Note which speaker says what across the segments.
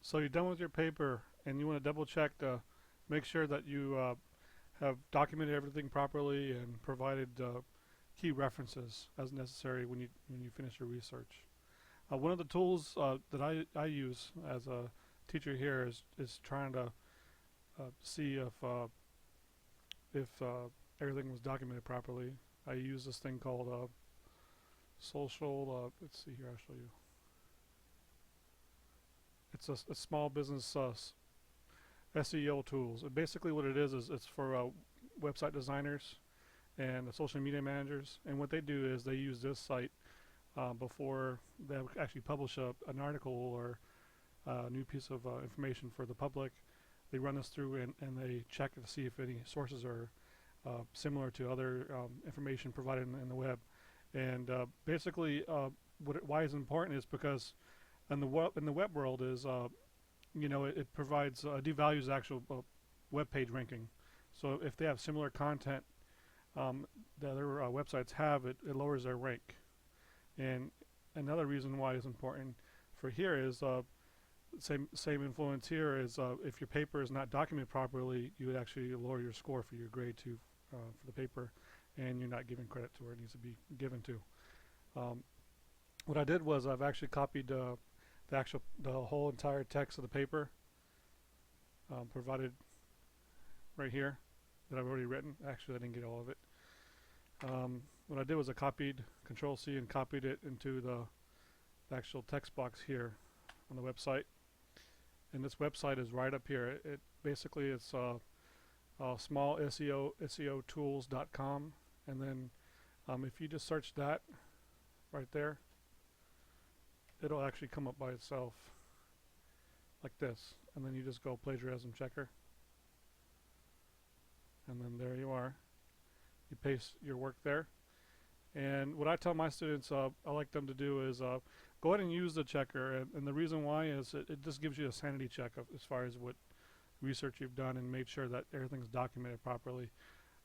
Speaker 1: So you're done with your paper and you want to double check to make sure that you have documented everything properly and provided key references as necessary when you finish your research. One of the tools that I use as a teacher here is trying to see if everything was documented properly. I use this thing called social. Let's see here. I'll show you. It's a small business SEO tools. And basically, what it is it's for website designers and social media managers. And what they do is they use this site before they actually publish an article or a new piece of information for the public. They run this through and they check to see if any sources are similar to other information provided in the web. And basically, why it's important is because in the web world is it provides devalues actual web page ranking. So if they have similar content that other websites have, it lowers their rank. And another reason why it's important for here is same influence here is if your paper is not documented properly, you would actually lower your score for your grade to for the paper, and you're not giving credit to where it needs to be given to. What I did was I've actually copied the whole entire text of the paper provided right here that I've already written. Actually, I didn't get all of it. What I did was I copied Control C and copied it into the actual text box here on the website. And this website is right up here. It basically it's small SEO tools.com, and then if you just search that right there, it'll actually come up by itself like this, and then you just go Plagiarism Checker, and then there you are. You paste your work there. And what I tell my students I like them to do is go ahead and use the checker, and the reason why is it just gives you a sanity check as far as what research you've done and made sure that everything's documented properly.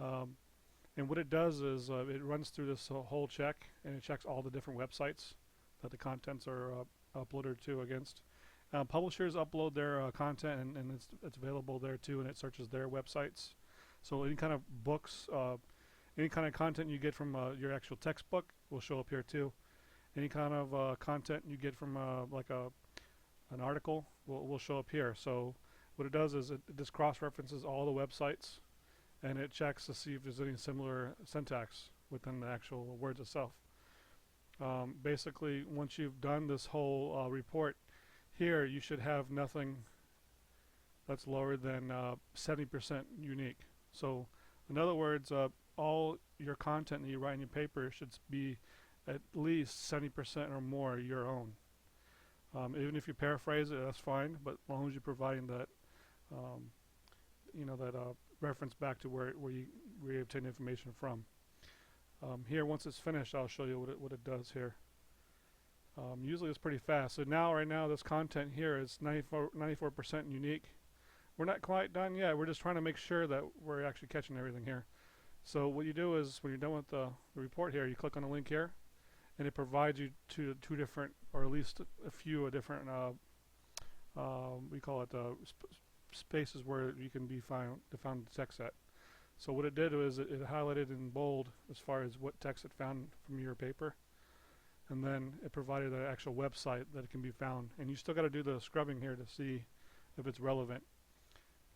Speaker 1: And what it does is it runs through this whole check, and it checks all the different websites that the contents are uploaded to against. Publishers upload their content, and it's available there too, and it searches their websites. So any kind of books, any kind of content you get from your actual textbook will show up here too. Any kind of content you get from like an article will show up here. So what it does is it just cross-references all the websites, and it checks to see if there's any similar syntax within the actual words itself. Basically, once you've done this whole report here, you should have nothing that's lower than 70% unique. So in other words, all your content that you write in your paper should be at least 70% or more your own. Even if you paraphrase it, that's fine, but as long as you're providing that reference back to where you obtain information from. Here, once it's finished, I'll show you what it does here. Usually it's pretty fast. So right now, this content here is 94% unique. We're not quite done yet. We're just trying to make sure that we're actually catching everything here. So what you do is, when you're done with the report here, you click on the link here, and it provides you two different, or at least a few different, we call it spaces where you can define the text set. So what it did was it highlighted in bold as far as what text it found from your paper, and then it provided an actual website that it can be found. And you still got to do the scrubbing here to see if it's relevant.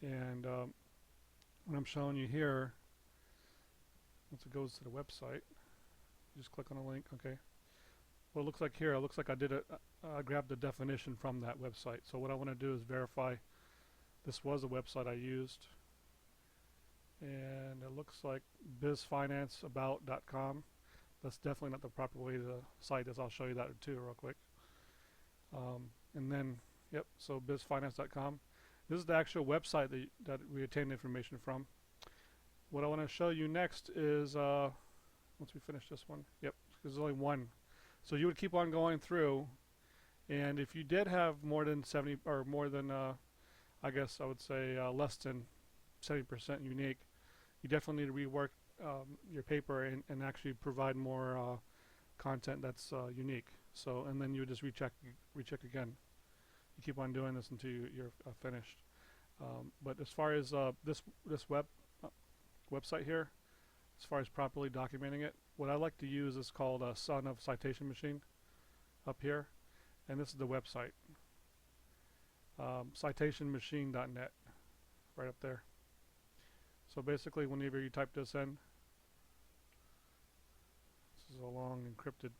Speaker 1: And what I'm showing you here, once it goes to the website, just click on a link. Okay. What it looks like here, it looks like I grabbed the definition from that website. So what I want to do is verify this was a website I used. And it looks like bizfinanceabout.com. That's definitely not the proper way to cite this. I'll show you that too real quick. And then, yep, so bizfinance.com. This is the actual website that we obtained information from. What I want to show you next is, once we finish this one, yep, there's only one. So you would keep on going through, and if you did have more than 70, or more than, I guess I would say less than 70% unique, you definitely need to rework your paper and actually provide more content that's unique. So, and then you would just recheck again. You keep on doing this until you're finished. But as far as this website here, as far as properly documenting it, what I like to use is called Son of Citation Machine up here, and this is the website, citationmachine.net, right up there. So basically, whenever you type this in, this is a long encrypted.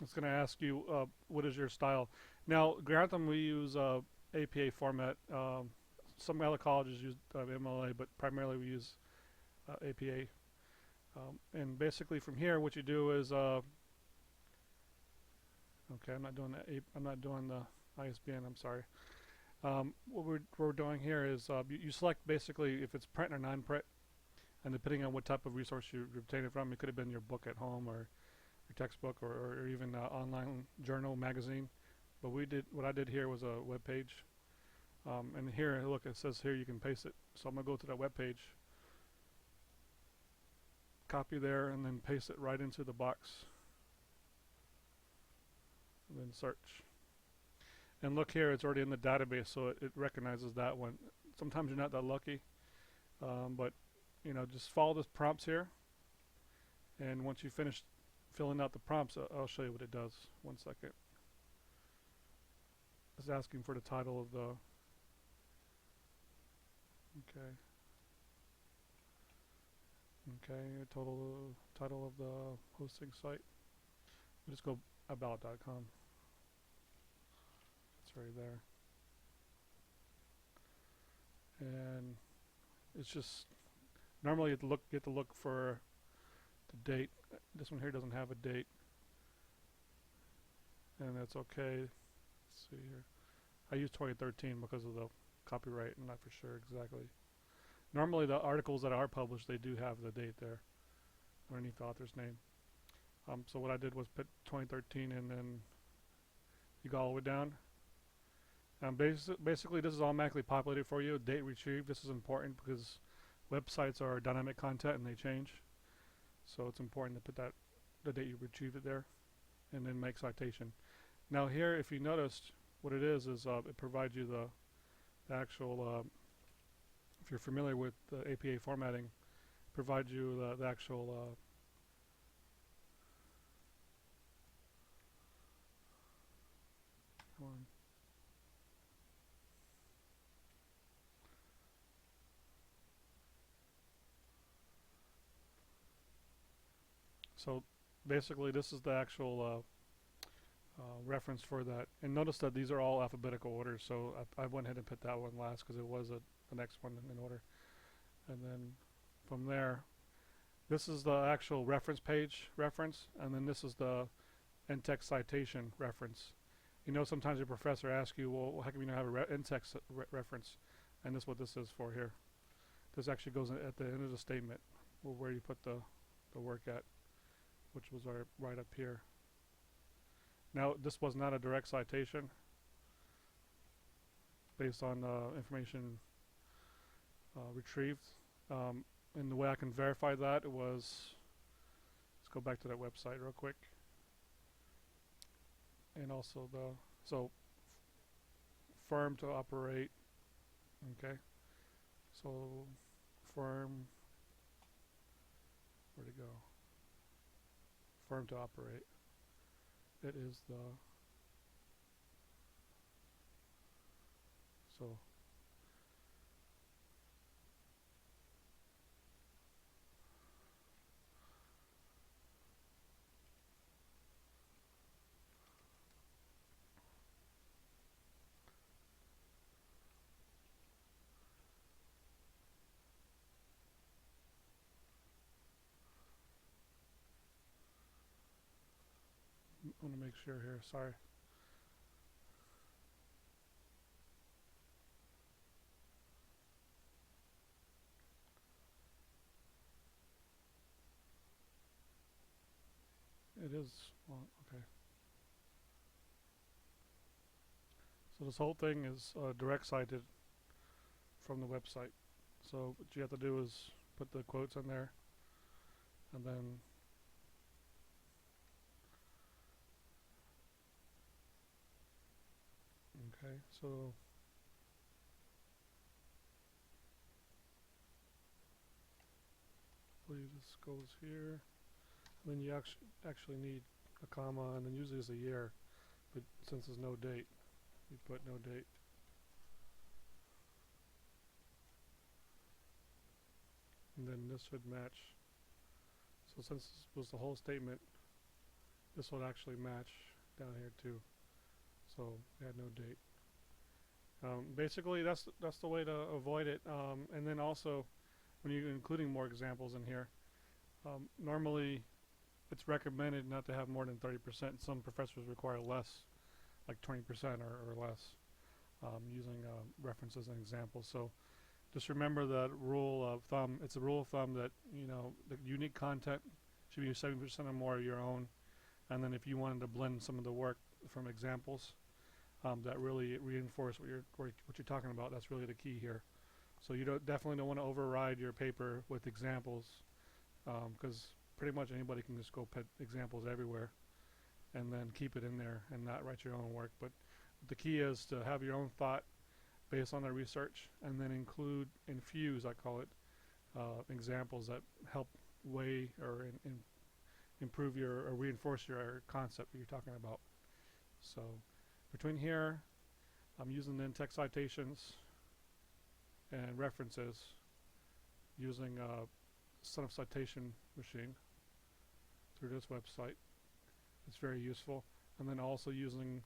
Speaker 1: It's going to ask you what is your style. Now, Grantham, we use APA format. Some other colleges use MLA, but primarily we use APA. And basically, from here, what you do is okay. I'm not doing that. I'm not doing the ISBN. I'm sorry. What we're doing here is you select basically if it's print or non-print, and depending on what type of resource you're obtaining from, it could have been your book at home or your textbook or even online journal, magazine. But what I did here was a web page. And here, look, it says here you can paste it. So I'm going to go to that web page, copy there, and then paste it right into the box. And then search. And look here, it's already in the database, so it recognizes that one. Sometimes you're not that lucky, but you know, just follow the prompts here. And once you finish filling out the prompts, I'll show you what it does. One second. It's asking for the title of the. Okay. Okay, title of the hosting site. We'll just go about.com. It's right there. And it's just normally you have to look for the date. This one here doesn't have a date, and that's okay. Let's see here. I use 2013 because of the copyright. I'm not for sure exactly. Normally the articles that are published, they do have the date there underneath the author's name. So what I did was put 2013, and then you go all the way down. Basically this is automatically populated for you. Date retrieved. This is important because websites are dynamic content and they change. So it's important to put the date you retrieved it there, and then make citation. Now here, if you noticed, what it is it provides you the actual, if you're familiar with the APA formatting, provides you the actual come on. So basically this is the actual reference for that. And notice that these are all alphabetical orders, so I went ahead and put that one last because it was the next one in order. And then from there, this is the actual reference page reference, and then this is the in-text citation reference. You know, sometimes your professor asks you, well, how come you don't have a in-text reference? And this is what this is for here. This actually goes at the end of the statement, where you put the work at, which was right up here. Now, this was not a direct citation based on information retrieved. And the way I can verify that was, let's go back to that website real quick. And also so firm to operate, okay. So firm, where'd it go? Firm to operate. It is so I want to make sure here, sorry. It is, well, okay. So this whole thing is direct cited from the website. So what you have to do is put the quotes in there, and then Okay, so this goes here, and then you actually need a comma, and then usually it's a year, but since there's no date, you put no date. And then this should match. So since this was the whole statement, this would actually match down here too. So add no date. Basically, that's the way to avoid it. And then also, when you're including more examples in here, normally it's recommended not to have more than 30%. Some professors require less, like 20% or less, using references and examples. So just remember that rule of thumb. It's a rule of thumb that, you know, the unique content should be 70% or more of your own. And then if you wanted to blend some of the work from examples that really reinforce what you're talking about, that's really the key here. So you definitely don't want to override your paper with examples, because pretty much anybody can just go put examples everywhere and then keep it in there and not write your own work. But the key is to have your own thought based on the research, and then infuse, I call it, examples that help weigh or improve or reinforce your concept that you're talking about. So between here, I'm using then text citations and references using Citation Machine through this website. It's very useful. And then also using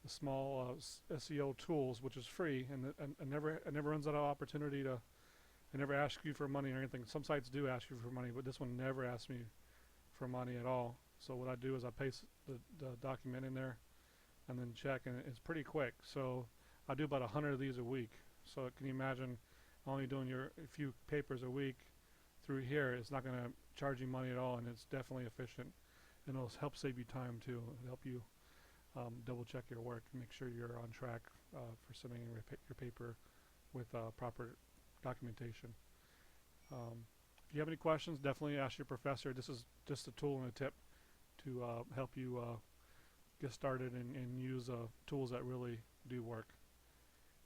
Speaker 1: the small Seo Tools, which is free, and it never runs out of opportunity to. I never ask you for money or anything. Some sites do ask you for money, but this one never asks me for money at all. So what I do is I paste the document in there and then check, and it's pretty quick. So I do about 100 of these a week. So can you imagine only doing a few papers a week through here? It's not going to charge you money at all, and it's definitely efficient, and it'll help save you time too. It'll help you double check your work and make sure you're on track for submitting your paper with proper documentation. If you have any questions, definitely ask your professor. This is just a tool and a tip to help you get started and use tools that really do work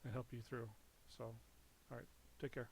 Speaker 1: and help you through. So, all right, take care.